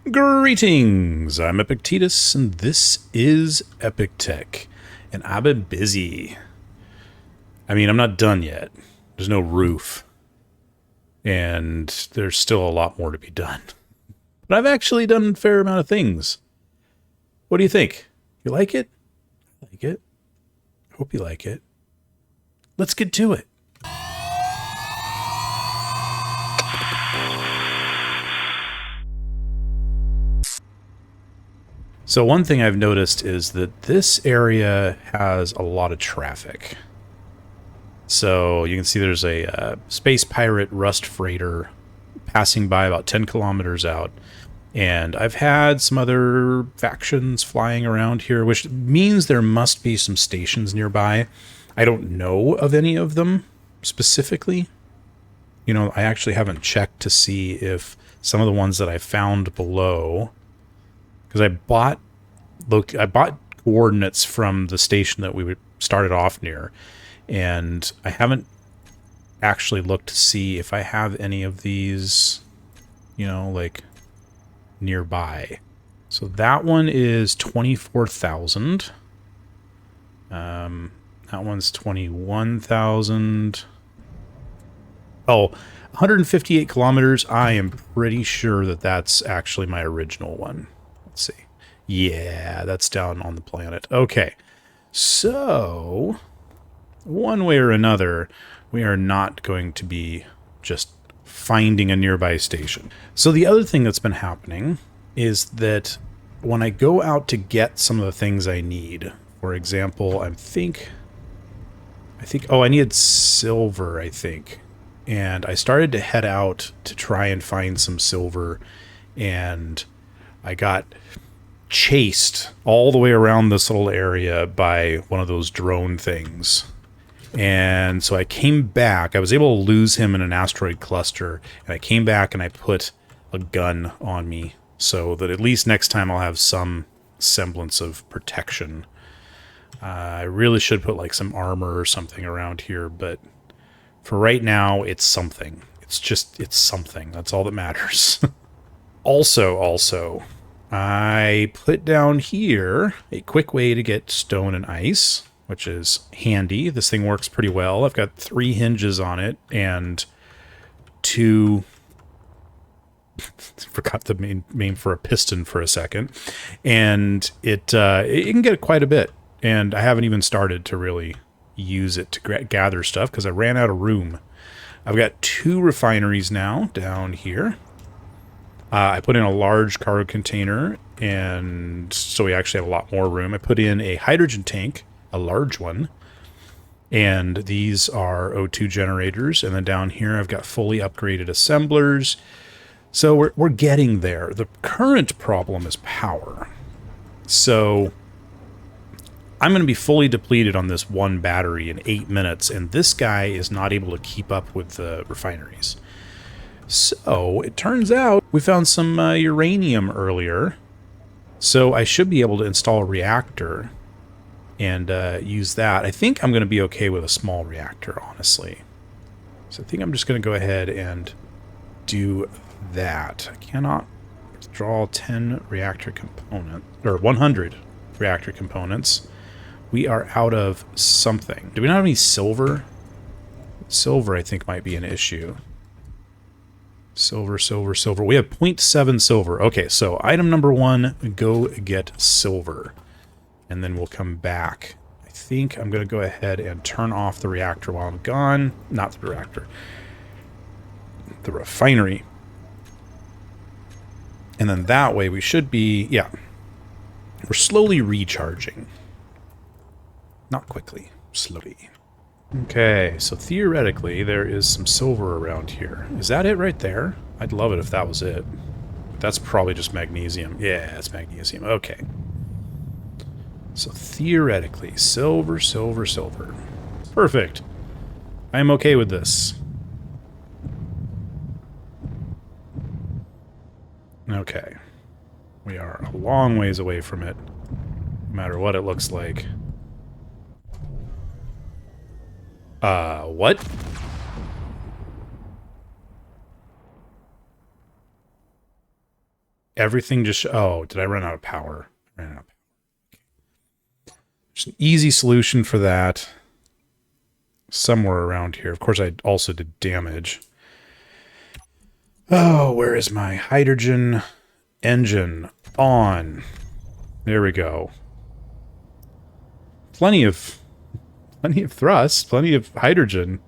Greetings, I'm Epictetus, and this is Epic Tech, and I've been busy. I mean, I'm not done yet. There's no roof, and there's still a lot more to be done. But I've actually done a fair amount of things. What do you think? You like it? I like it. I hope you like it. Let's get to it. So one thing I've noticed is that this area has a lot of traffic. So you can see there's a space pirate rust freighter passing by about 10 kilometers out. And I've had some other factions flying around here, which means there must be some stations nearby. I don't know of any of them specifically. You know, I actually haven't checked to see if some of the ones that I found below, because I bought coordinates from the station that we started off near, and I haven't actually looked to see if I have any of these, you know, like nearby. So that one is 24,000. That one's 21,000. Oh, 158 kilometers. I am pretty sure that that's actually my original one. Let's see. Yeah, that's down on the planet. Okay. So, one way or another, we are not going to be just finding a nearby station. So the other thing that's been happening is that when I go out to get some of the things I need, for example, I needed silver, I think. And I started to head out to try and find some silver, and I got chased all the way around this little area by one of those drone things. And so I came back. I was able to lose him in an asteroid cluster, and I came back and I put a gun on me so that at least next time I'll have some semblance of protection. I really should put like some armor or something around here, but for right now, it's something. It's something. That's all that matters. Also, I put down here a quick way to get stone and ice, which is handy. This thing works pretty well. I've got 3 hinges on it and 2... forgot the main for a piston for a second. And it can get quite a bit. And I haven't even started to really use it to gather stuff because I ran out of room. I've got 2 refineries now down here. I put in a large cargo container, and so we actually have a lot more room. I put in a hydrogen tank, a large one, and these are O2 generators. And then down here I've got fully upgraded assemblers. So we're getting there. The current problem is power. So I'm going to be fully depleted on this one battery in 8 minutes, and this guy is not able to keep up with the refineries. So it turns out we found some uranium earlier, so I should be able to install a reactor and use that. I think I'm going to be okay with a small reactor, honestly. So I think I'm just going to go ahead and do that. I cannot withdraw 10 reactor components, or 100 reactor components. We are out of something. Do we not have any silver? Silver, I think, might be an issue. Silver. We have 0.7 silver. Okay, so item number 1, go get silver. And then we'll come back. I think I'm going to go ahead and turn off the reactor while I'm gone. Not the reactor. The refinery. And then that way we should be... yeah. We're slowly recharging. Not quickly, slowly. Okay, so theoretically there is some silver around here. Is that it right there? I'd love it if that was it. That's probably just magnesium. Yeah, it's magnesium. Okay. So theoretically, silver. Perfect. I am okay with this. Okay. We are a long ways away from it, no matter what it looks like. What? everything just... Oh, did I run out of power? I ran out of power. There's an easy solution for that. Somewhere around here. Of course, I also did damage. Oh, where is my hydrogen engine? On. There we go. Plenty of thrust, plenty of hydrogen.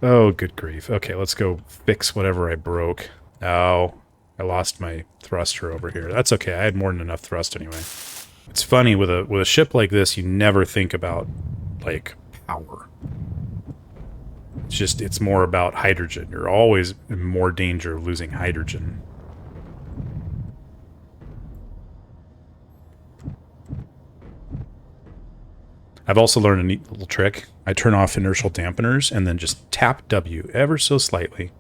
Oh, good grief. Okay, let's go fix whatever I broke. Oh, I lost my thruster over here. That's okay. I had more than enough thrust anyway. It's funny with a ship like this, you never think about like power. It's more about hydrogen. You're always in more danger of losing hydrogen. I've also learned a neat little trick. I turn off inertial dampeners and then just tap W ever so slightly.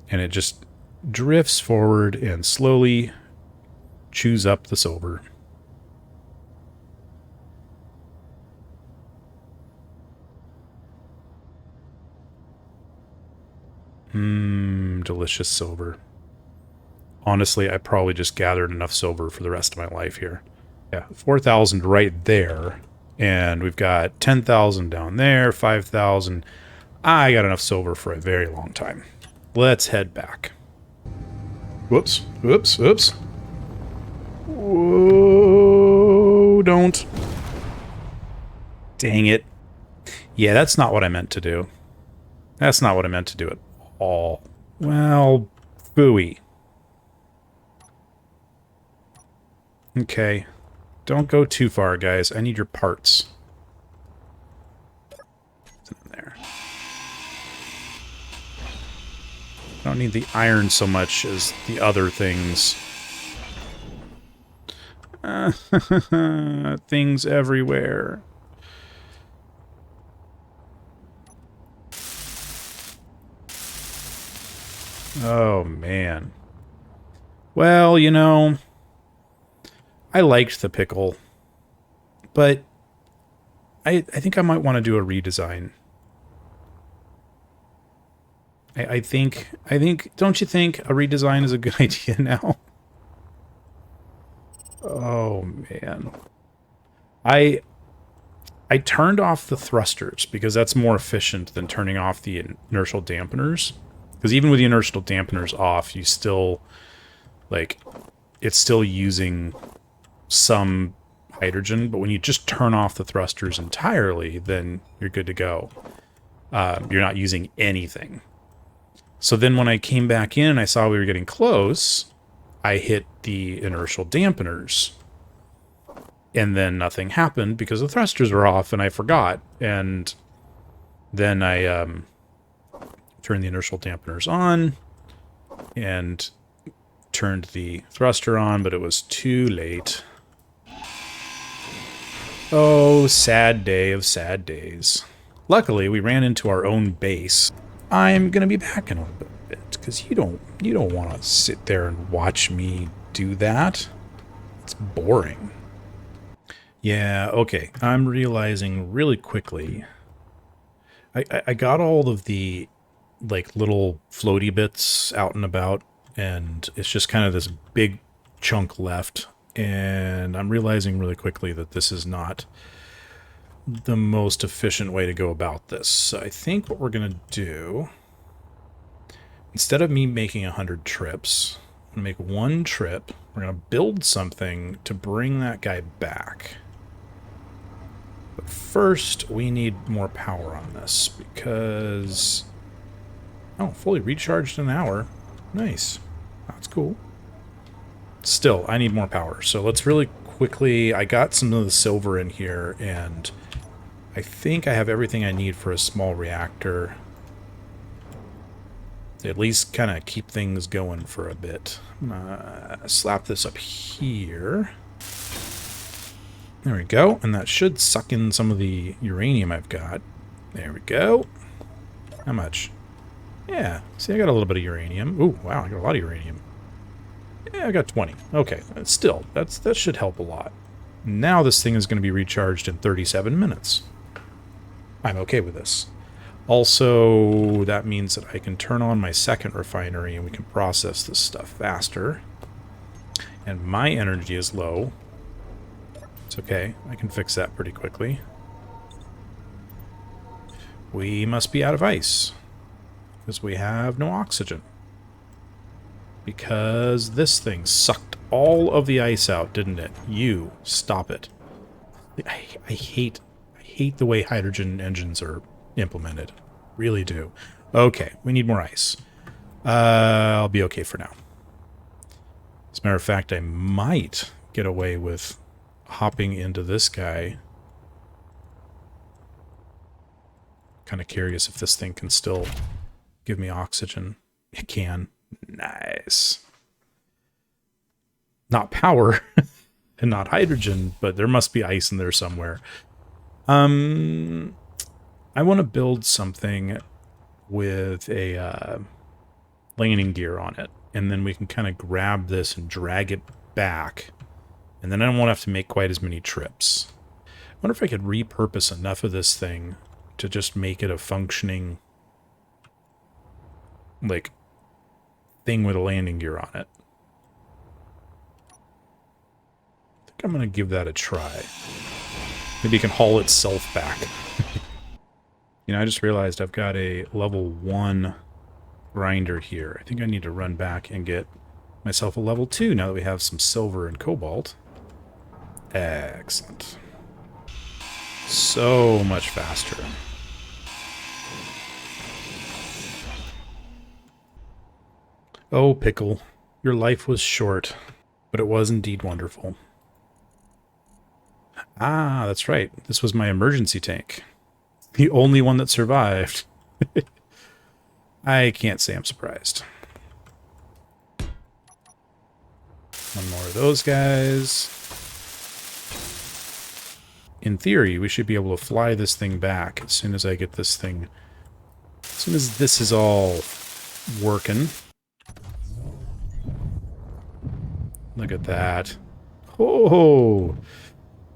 And it just drifts forward and slowly chews up the silver. Delicious silver. Honestly, I probably just gathered enough silver for the rest of my life here. Yeah, 4,000 right there. And we've got 10,000 down there, 5,000. I got enough silver for a very long time. Let's head back. Whoops, whoops, whoops. Whoa, don't. Dang it. Yeah, that's not what I meant to do. That's not what I meant to do at all. Well, phooey. Okay. Don't go too far, guys. I need your parts. What's in there? I don't need the iron so much as the other things. Things everywhere. Oh, man. Well, you know, I liked the pickle, but I think I might want to do a redesign. I think, don't you think a redesign is a good idea now? Oh, man. I turned off the thrusters because that's more efficient than turning off the inertial dampeners. Because even with the inertial dampeners off, you still, like, it's still using some hydrogen, but when you just turn off the thrusters entirely, then you're good to go. You're not using anything. So then when I came back in and I saw we were getting close, I hit the inertial dampeners. And then nothing happened because the thrusters were off and I forgot. And then I turned the inertial dampeners on and turned the thruster on, but it was too late. Oh, sad day of sad days. Luckily, we ran into our own base. I'm gonna be back in a little bit because you don't want to sit there and watch me do that. It's boring. Yeah, okay. I'm realizing really quickly. I got all of the like little floaty bits out and about, and it's just kind of this big chunk left. And I'm realizing really quickly that this is not the most efficient way to go about this. So I think what we're going to do, instead of me making 100 trips, I'm going to make one trip. We're going to build something to bring that guy back. But first, we need more power on this because... Oh, fully recharged in an hour. Nice. That's cool. Still, I need more power. So let's really quickly... I got some of the silver in here, and I think I have everything I need for a small reactor. At least kind of keep things going for a bit. Slap this up here. There we go. And that should suck in some of the uranium I've got. There we go. How much? Yeah. See, I got a little bit of uranium. Ooh, wow, I got a lot of uranium. Yeah, I got 20. Okay, still, that should help a lot. Now this thing is going to be recharged in 37 minutes. I'm okay with this. Also, that means that I can turn on my second refinery and we can process this stuff faster. And my energy is low. It's okay. I can fix that pretty quickly. We must be out of ice. Because we have no oxygen. Because this thing sucked all of the ice out, didn't it? You, stop it. I hate the way hydrogen engines are implemented. Really do. Okay, we need more ice. I'll be okay for now. As a matter of fact, I might get away with hopping into this guy. Kind of curious if this thing can still give me oxygen. It can. Nice. Not power and not hydrogen, but there must be ice in there somewhere. I want to build something with a landing gear on it, and then we can kind of grab this and drag it back, and then I don't want to have to make quite as many trips. I wonder if I could repurpose enough of this thing to just make it a functioning, like, thing with a landing gear on it. I think I'm going to give that a try. Maybe it can haul itself back. You know, I just realized I've got a level 1 grinder here. I think I need to run back and get myself a level 2 now that we have some silver and cobalt. Excellent. So much faster. Oh, Pickle, your life was short, but it was indeed wonderful. Ah, that's right. This was my emergency tank. The only one that survived. I can't say I'm surprised. One more of those guys. In theory, we should be able to fly this thing back as soon as I get this thing... As soon as this is all working. Look at that. Oh!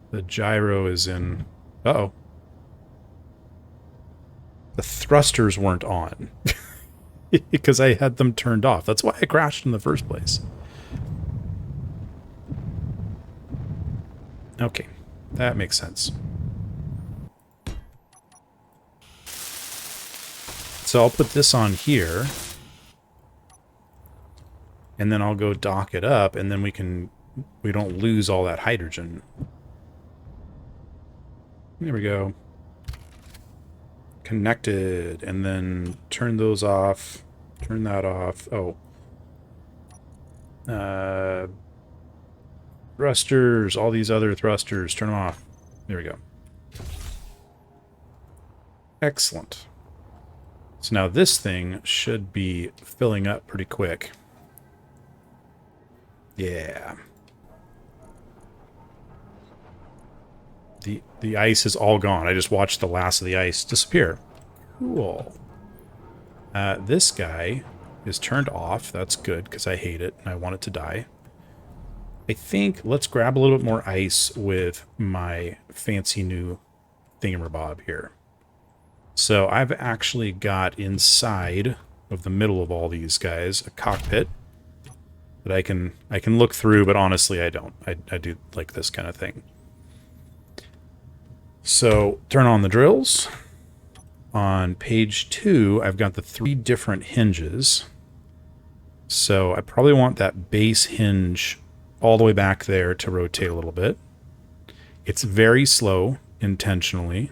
The gyro is in... Uh-oh. The thrusters weren't on. Because I had them turned off. That's why I crashed in the first place. Okay. That makes sense. So I'll put this on here. And then I'll go dock it up, and then we don't lose all that hydrogen. There we go. Connected, and then turn those off. Turn that off. Oh. Thrusters, all these other thrusters, turn them off. There we go. Excellent. So now this thing should be filling up pretty quick. Yeah. The ice is all gone. I just watched the last of the ice disappear. Cool. This guy is turned off. That's good, because I hate it and I want it to die. I think let's grab a little bit more ice with my fancy new thingamabob here. So I've actually got inside of the middle of all these guys a cockpit that I can look through, but honestly I don't. I do like this kind of thing. So turn on the drills. On page 2, I've got the 3 different hinges. So I probably want that base hinge all the way back there to rotate a little bit. It's very slow, intentionally.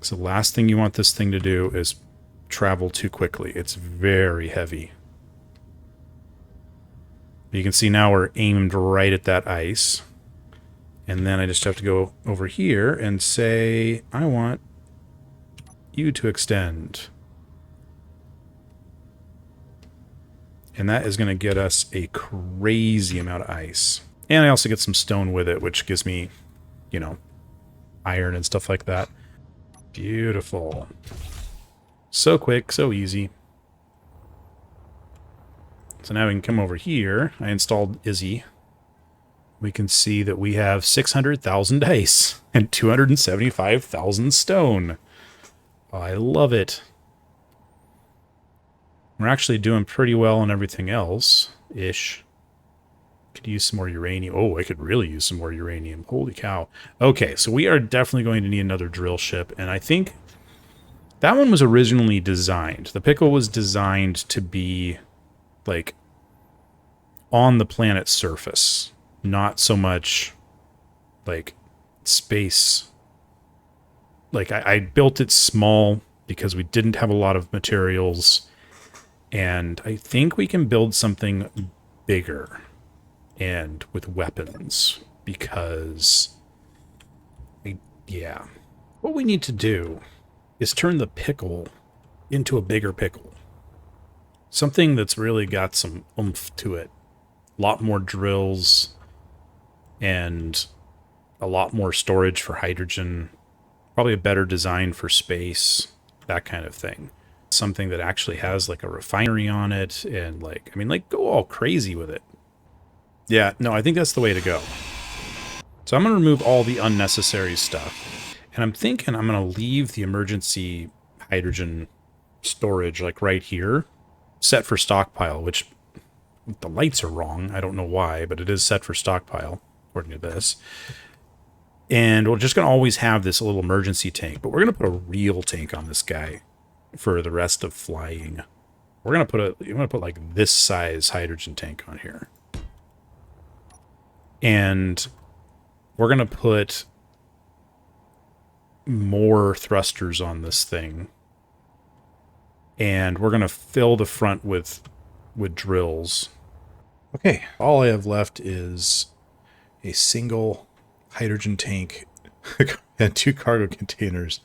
So the last thing you want this thing to do is travel too quickly. It's very heavy. You can see now we're aimed right at that ice. And then I just have to go over here and say, I want you to extend. And that is going to get us a crazy amount of ice. And I also get some stone with it, which gives me, you know, iron and stuff like that. Beautiful. So quick, so easy. So now we can come over here. I installed Izzy. we can see that we have 600,000 dice and 275,000 stone. Oh, I love it. We're actually doing pretty well on everything else-ish. Could use some more uranium. Oh, I could really use some more uranium. Holy cow. Okay, so we are definitely going to need another drill ship, and I think that one was originally designed. The Pickle was designed to be, like, on the planet's surface. Not so much, like, space. Like, I built it small because we didn't have a lot of materials, and I think we can build something bigger and with weapons, because, yeah. What we need to do is turn the Pickle into a bigger pickle. Something that's really got some oomph to it. A lot more drills and a lot more storage for hydrogen. Probably a better design for space, that kind of thing. Something that actually has like a refinery on it and like, I mean, like go all crazy with it. Yeah, no, I think that's the way to go. So I'm going to remove all the unnecessary stuff. And I'm thinking I'm going to leave the emergency hydrogen storage like right here, set for stockpile, which the lights are wrong. I don't know why, but it is set for stockpile, according to this. And we're just going to always have this little emergency tank, but we're going to put a real tank on this guy for the rest of flying. We're going to put like this size hydrogen tank on here. And we're going to put more thrusters on this thing. And we're going to fill the front with drills. Okay, all I have left is a single hydrogen tank and 2 cargo containers.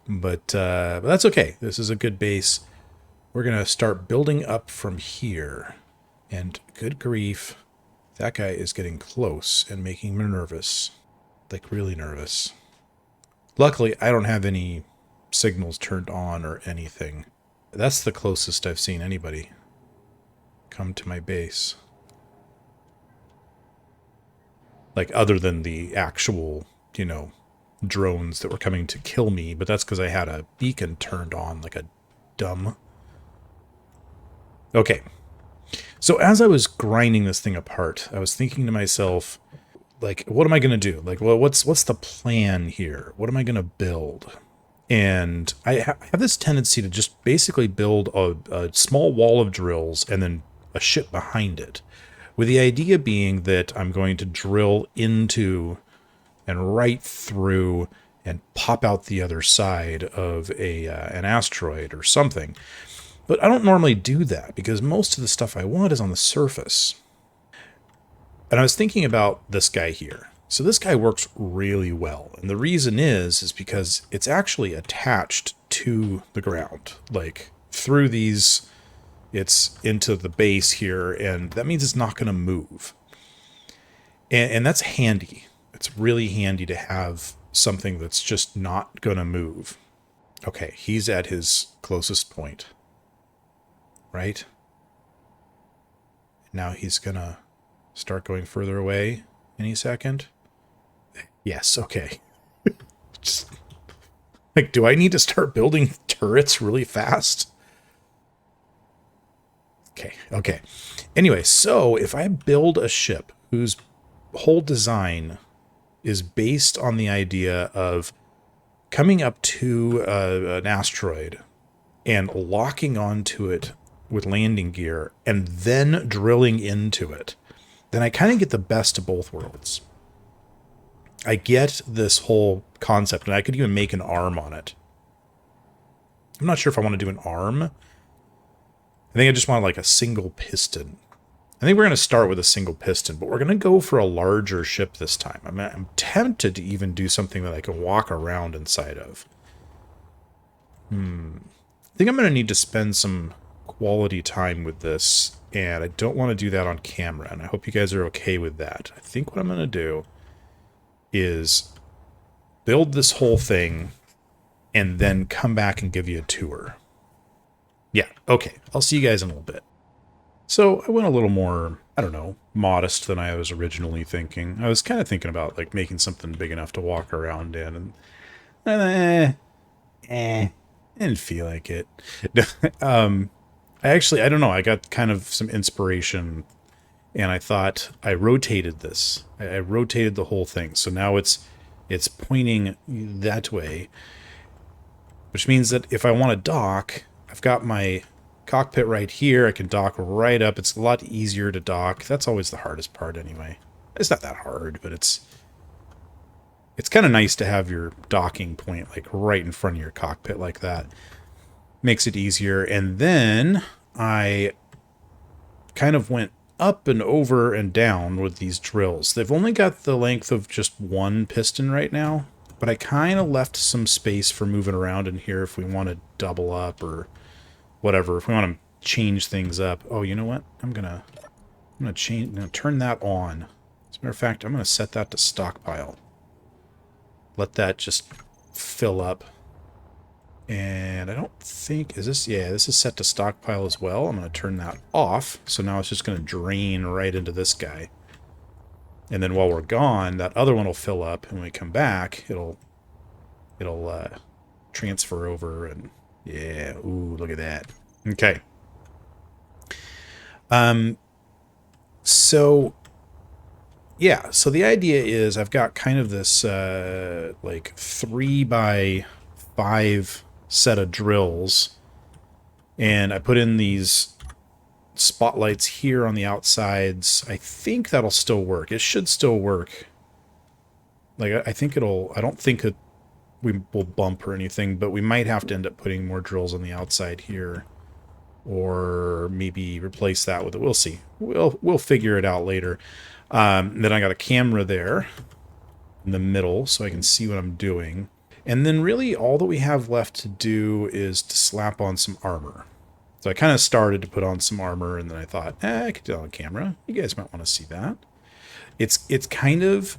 But that's okay. This is a good base. We're going to start building up from here. And good grief, that guy is getting close and making me nervous. Like, really nervous. Luckily, I don't have any signals turned on or anything. That's the closest I've seen anybody come to my base. Like, other than the actual, you know, drones that were coming to kill me. But that's because I had a beacon turned on like a dumb. Okay. So as I was grinding this thing apart, I was thinking to myself, like, what am I going to do? Like, well, what's the plan here? What am I going to build? And I have this tendency to just basically build a small wall of drills and then a ship behind it, with the idea being that I'm going to drill into and right through and pop out the other side of an asteroid or something. But I don't normally do that because most of the stuff I want is on the surface. And I was thinking about this guy here. So this guy works really well. And the reason is because it's actually attached to the ground. Like, through these, it's into the base here, and that means it's not going to move. And that's handy. It's really handy to have something that's just not going to move. Okay, he's at his closest point. Right? Now he's going to start going further away any second. Yes, okay. Just, like, do I need to start building turrets really fast? Okay. Anyway, so if I build a ship whose whole design is based on the idea of coming up to an asteroid and locking onto it with landing gear and then drilling into it, then I kind of get the best of both worlds. I get this whole concept, and I could even make an arm on it. I'm not sure if I want to do an arm. I think I just want like a single piston. I think we're going to start with a single piston, but we're going to go for a larger ship this time. I'm tempted to even do something that I can walk around inside of. I think I'm going to need to spend some quality time with this, and I don't want to do that on camera, and I hope you guys are okay with that. I think what I'm going to do is build this whole thing and then come back and give you a tour. Yeah, okay. I'll see you guys in a little bit. So I went a little more I don't know, modest than I was originally thinking. I was kind of thinking about like making something big enough to walk around in, and I didn't feel like it. I don't know. I got kind of some inspiration, and I thought I rotated this. I rotated the whole thing, so now it's pointing that way, which means that if I want to dock, I've got my cockpit right here. I can dock right up. It's a lot easier to dock. That's always the hardest part anyway. It's not that hard, but it's kind of nice to have your docking point like right in front of your cockpit like that. Makes it easier. And then I kind of went up and over and down with these drills. They've only got the length of just one piston right now, but I kind of left some space for moving around in here if we want to double up or whatever. If we want to change things up. Oh, you know what? I'm gonna change. I'm gonna turn that on. As a matter of fact, I'm gonna set that to stockpile. Let that just fill up. And I don't think, is this, yeah, this is set to stockpile as well. I'm going to turn that off. So now it's just going to drain right into this guy. And then while we're gone, that other one will fill up. And when we come back, it'll transfer over. And yeah, ooh, look at that. Okay. So yeah, so the idea is I've got kind of this like 3x5 set of drills, and I put in these spotlights here on the outsides. I think that'll still work. It should still work. Like, I think it'll, I don't think we will bump or anything, but we might have to end up putting more drills on the outside here, or maybe replace that with it. We'll see. We'll figure it out later. Then I got a camera there in the middle so I can see what I'm doing. And then really all that we have left to do is to slap on some armor. So I kind of started to put on some armor, and then I thought, I could do it on camera. You guys might want to see that. It's kind of,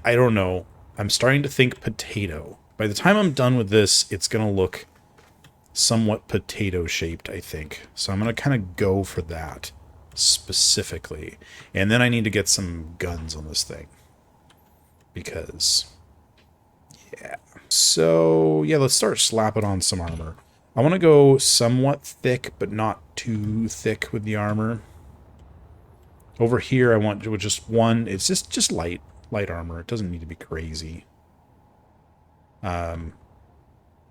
I don't know. I'm starting to think potato. By the time I'm done with this, it's going to look somewhat potato shaped, I think. So I'm going to kind of go for that specifically. And then I need to get some guns on this thing. Because, yeah. So, yeah, let's start slapping on some armor. I want to go somewhat thick, but not too thick with the armor. Over here, I want just one. It's just light armor. It doesn't need to be crazy. I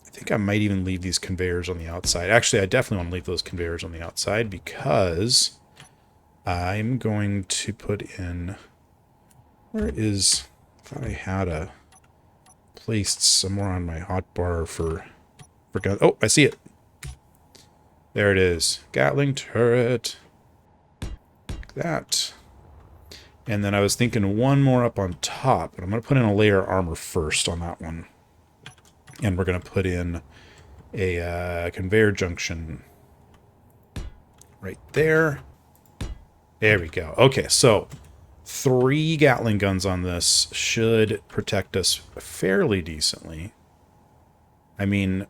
think I might even leave these conveyors on the outside. Actually, I definitely want to leave those conveyors on the outside because I'm going to put in... Where is... I thought I had a... placed somewhere on my hotbar for gun. Oh, I see it. There it is. Gatling turret. Like that. And then I was thinking one more up on top, but I'm going to put in a layer of armor first on that one. And we're going to put in a conveyor junction right there. There we go. Okay, so 3 Gatling guns on this should protect us fairly decently. I mean,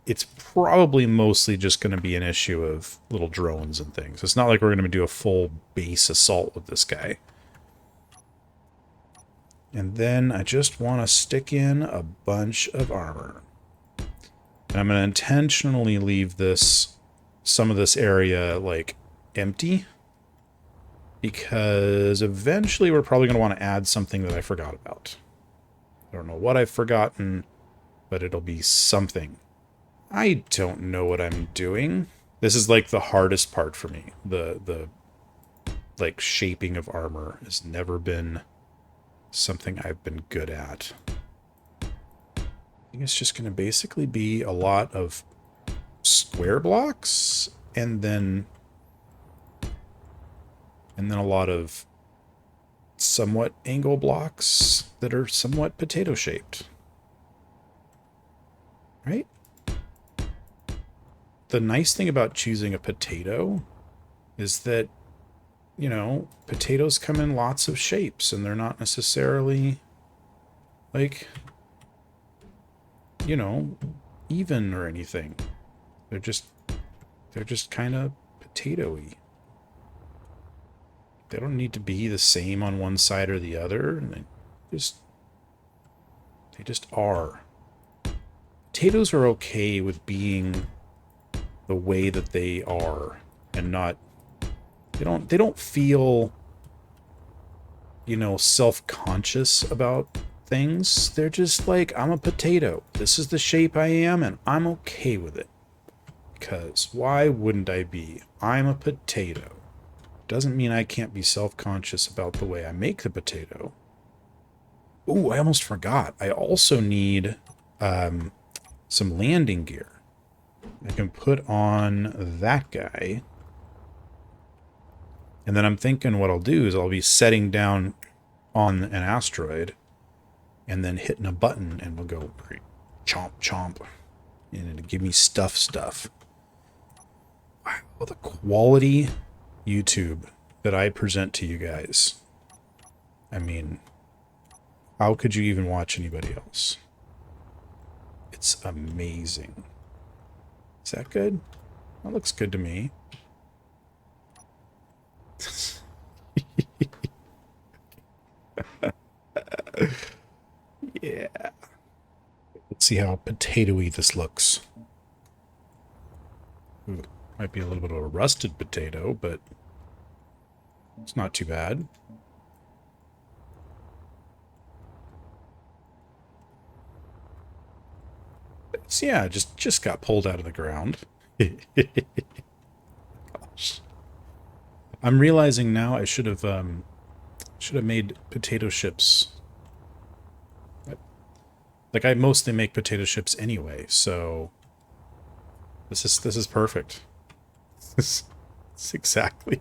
it's probably mostly just going to be an issue of little drones and things. It's not like we're going to do a full base assault with this guy. And then I just want to stick in a bunch of armor. And I'm going to intentionally leave some of this area, like, empty. Because eventually we're probably going to want to add something that I forgot about. I don't know what I've forgotten, but it'll be something. I don't know what I'm doing. This is like the hardest part for me. The like shaping of armor has never been something I've been good at. I think it's just going to basically be a lot of square blocks and then a lot of somewhat angle blocks that are somewhat potato shaped. Right? The nice thing about choosing a potato is that, you know, potatoes come in lots of shapes and they're not necessarily like, you know, even or anything. They're just kind of potato-y. They don't need to be the same on one side or the other. Just, they just are. Potatoes are okay with being the way that they are and not, they don't feel, you know, self-conscious about things. They're just like, I'm a potato. This is the shape I am, and I'm okay with it. Because why wouldn't I be? I'm a potato. Doesn't mean I can't be self-conscious about the way I make the potato. Ooh, I almost forgot. I also need some landing gear. I can put on that guy. And then I'm thinking what I'll do is I'll be setting down on an asteroid and then hitting a button and we'll go chomp chomp and it'll give me stuff. Wow, the quality YouTube that I present to you guys. I mean, how could you even watch anybody else? It's amazing. Is that good? That looks good to me. Yeah. Let's see how potatoey this looks. Ooh, might be a little bit of a rusted potato, but it's not too bad. It's, yeah, just got pulled out of the ground. Gosh. I'm realizing now I should have made potato chips. Like, I mostly make potato chips anyway, so this is perfect. This is exactly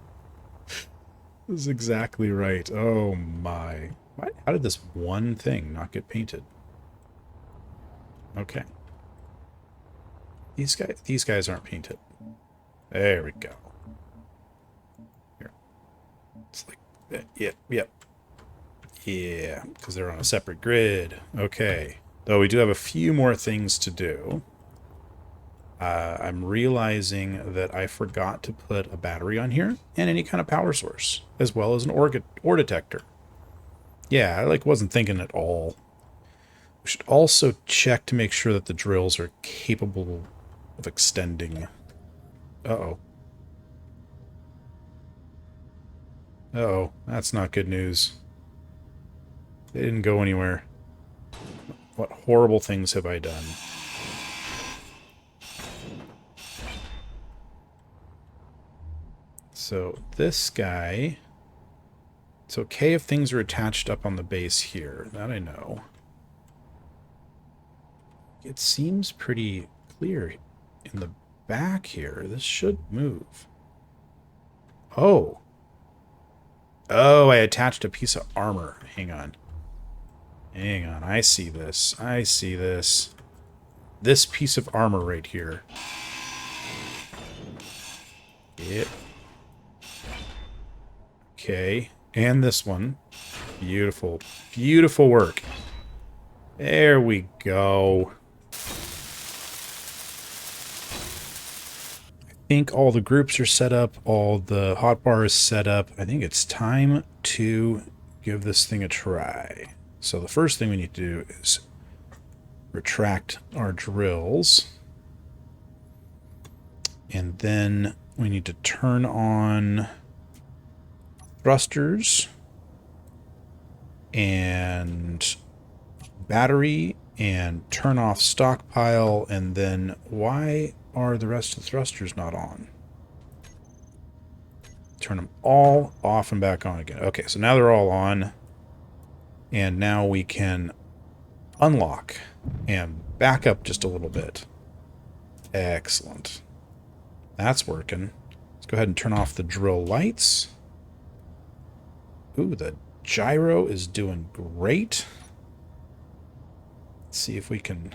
right. Oh my. How did this one thing not get painted? Okay. These guys aren't painted. There we go. Here. It's like, yep. Yeah, because they're on a separate grid. Okay. Though we do have a few more things to do. I'm realizing that I forgot to put a battery on here and any kind of power source, as well as an ore detector. Yeah, I wasn't thinking at all. We should also check to make sure that the drills are capable of extending. Uh-oh. Uh-oh, that's not good news. They didn't go anywhere. What horrible things have I done? So this guy, it's okay if things are attached up on the base here. That I know. It seems pretty clear in the back here. This should move. Oh. Oh, I attached a piece of armor. Hang on. Hang on. I see this. I see this. This piece of armor right here. Yep. Okay. And this one. Beautiful. Beautiful work. There we go. I think all the groups are set up. All the hotbar is set up. I think it's time to give this thing a try. So the first thing we need to do is retract our drills. And then we need to turn on thrusters and battery and turn off stockpile. And then why are the rest of the thrusters not on? Turn them all off and back on again. Okay, so now they're all on. And now we can unlock and back up just a little bit. Excellent. That's working. Let's go ahead and turn off the drill lights. Ooh, the gyro is doing great. Let's see if we can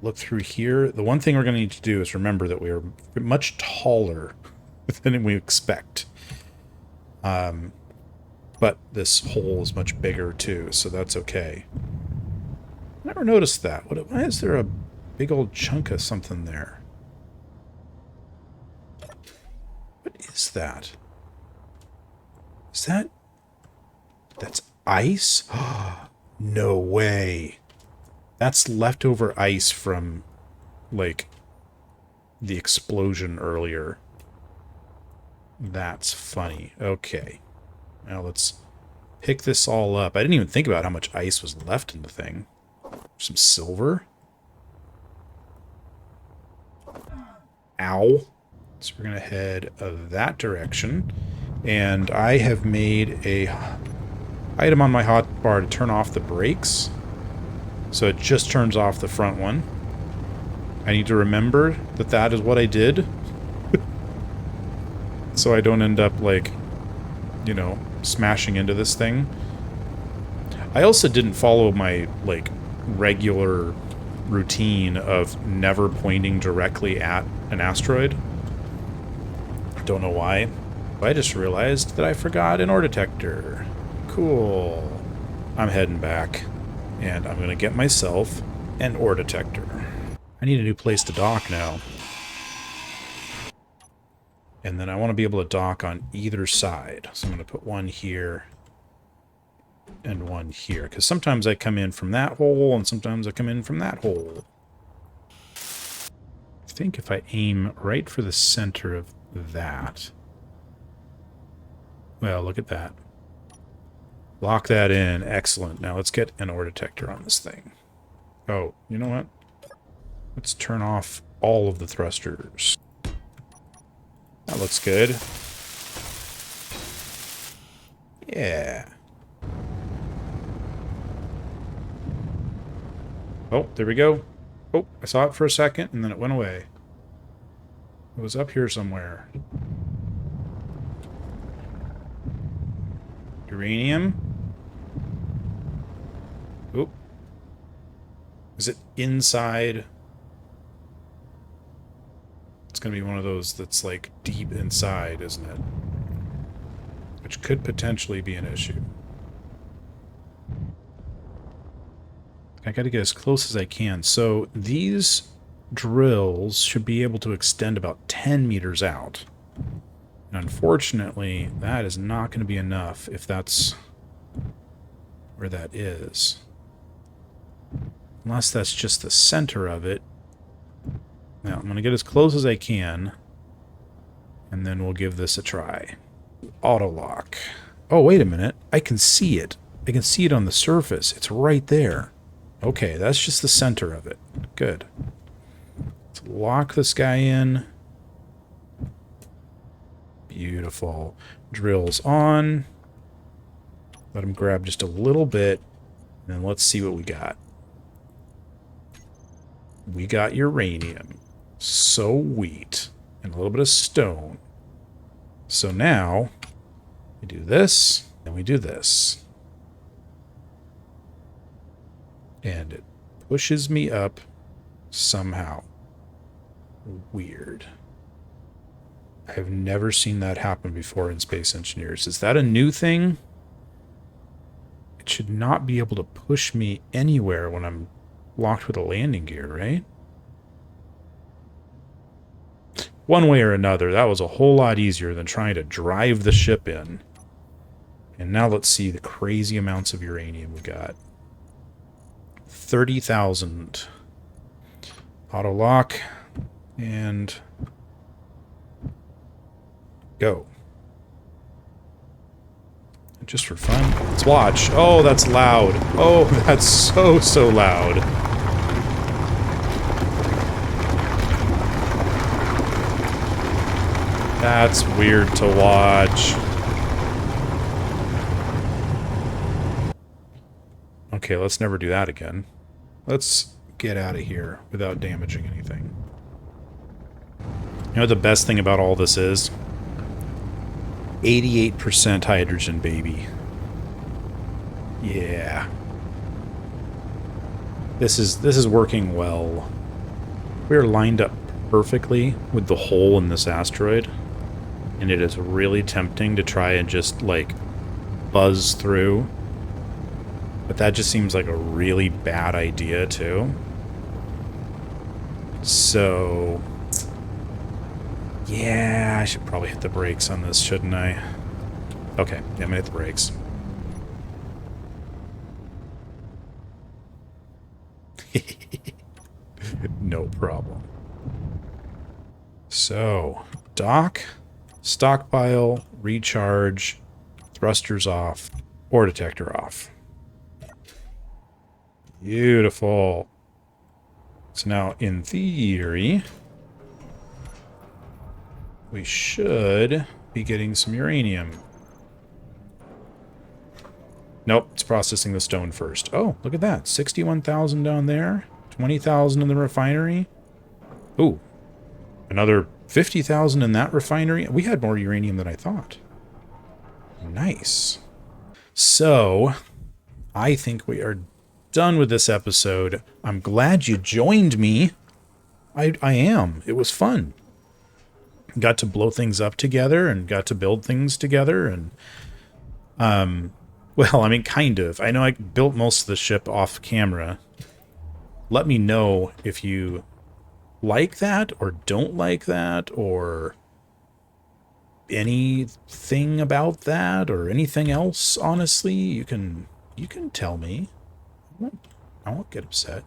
look through here. The one thing we're going to need to do is remember that we are much taller than we expect. But this hole is much bigger too, so that's okay. Never noticed that. Why is there a big old chunk of something there? What is that? Is that... That's ice? No way. That's leftover ice from, like, the explosion earlier. That's funny. Okay. Now let's pick this all up. I didn't even think about how much ice was left in the thing. Some silver. Ow. So we're going to head that direction. And I have made a item on my hotbar to turn off the brakes. So it just turns off the front one. I need to remember that that is what I did. So I don't end up, like, you know, smashing into this thing. I also didn't follow my, like, regular routine of never pointing directly at an asteroid. Don't know why. I just realized that I forgot an ore detector. Cool. I'm heading back, and I'm going to get myself an ore detector. I need a new place to dock now. And then I want to be able to dock on either side. So I'm going to put one here and one here. Because sometimes I come in from that hole, and sometimes I come in from that hole. I think if I aim right for the center of that... Well, look at that. Lock that in. Excellent. Now let's get an ore detector on this thing. Oh, you know what? Let's turn off all of the thrusters. That looks good. Yeah. Oh, there we go. Oh, I saw it for a second, and then it went away. It was up here somewhere. Uranium. Oop. Is it inside? It's going to be one of those that's, like, deep inside, isn't it? Which could potentially be an issue. I got to get as close as I can. So these drills should be able to extend about 10 meters out. And unfortunately, that is not going to be enough if that's where that is. Unless that's just the center of it. Now, I'm going to get as close as I can, and then we'll give this a try. Auto lock. Oh, wait a minute. I can see it. I can see it on the surface. It's right there. Okay, that's just the center of it. Good. Let's lock this guy in. Beautiful. Drills on. Let him grab just a little bit, and then let's see what we got. We got uranium. Sweet. And a little bit of stone. So now, we do this, and we do this. And it pushes me up somehow. Weird. I've never seen that happen before in Space Engineers. Is that a new thing? It should not be able to push me anywhere when I'm locked with a landing gear, right? One way or another, that was a whole lot easier than trying to drive the ship in. And now let's see the crazy amounts of uranium we got. 30,000. Auto lock. And go. Just for fun. Let's watch. Oh, that's loud. Oh, that's so loud. That's weird to watch. Okay, let's never do that again. Let's get out of here without damaging anything. You know what the best thing about all this is? 88% hydrogen, baby. Yeah. This is working well. We're lined up perfectly with the hole in this asteroid. And it is really tempting to try and just, like, buzz through. But that just seems like a really bad idea, too. So... yeah, I should probably hit the brakes on this, shouldn't I? Okay, yeah, I'm gonna hit the brakes. No problem. So, dock, stockpile, recharge, thrusters off, ore detector off. Beautiful. So now, in theory, we should be getting some uranium. Nope, it's processing the stone first. Oh, look at that. 61,000 down there. 20,000 in the refinery. Ooh, another 50,000 in that refinery. We had more uranium than I thought. Nice. So, I think we are done with this episode. I'm glad you joined me. I am. It was fun. Got to blow things up together and got to build things together. And, well, I mean, kind of. I know I built most of the ship off camera. Let me know if you like that or don't like that or anything about that or anything else. Honestly, you can tell me. I won't get upset.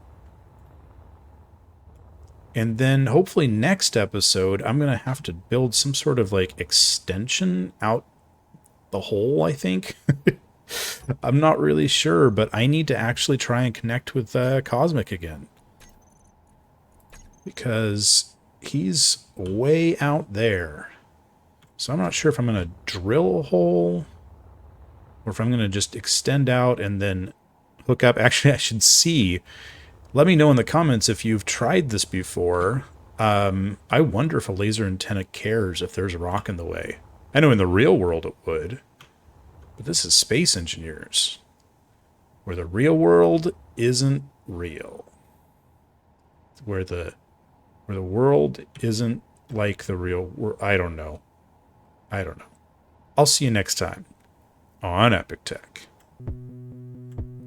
And then hopefully next episode I'm gonna have to build some sort of like extension out the hole, I think. I'm not really sure, but I need to actually try and connect with Cosmic again, because he's way out there. So I'm not sure if I'm going to drill a hole or if I'm going to just extend out and then hook up. Actually, I should see. Let me know in the comments if you've tried this before. I wonder if a laser antenna cares if there's a rock in the way. I know in the real world it would, but this is Space Engineers, where the real world isn't real. Where the world isn't like the real world. I don't know. I'll see you next time on Epic Tech.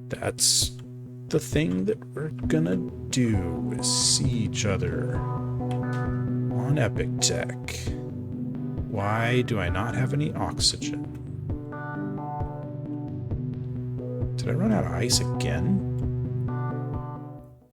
That's the thing that we're gonna do, is see each other on Epic Tech. Why do I not have any oxygen? Did I run out of ice again?